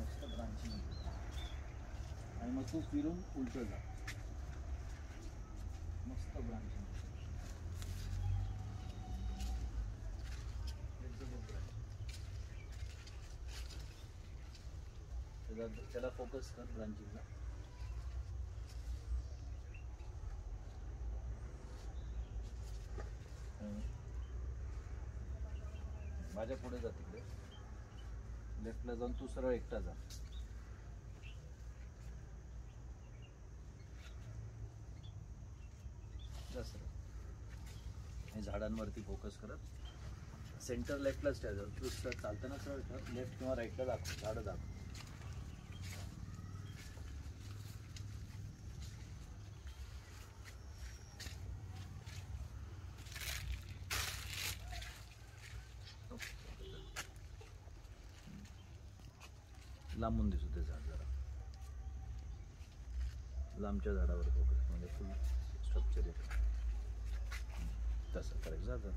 मस्त ब्रांचिंग आणि मग तू फिरून उलट जा. मस्त ब्रांचिंग. त्याला फोकस कर ब्रांचिंगला. माझ्या पुढे जा तिकडे. लेफ्टला जाऊन तू सरळ एकटा जा. सरळ झाडांवरती फोकस करत सेंटर लेफ्टलाच ठेव. तू चालताना सरळ ठेव. लेफ्ट किंवा राईटला दाखव. झाडं दाखव. लांबून दिसू ते झाड जरा. लांबच्या झाडावर फोकस म्हणजे फुल स्ट्रक्चर येतं. तसं करेक्ट जातं.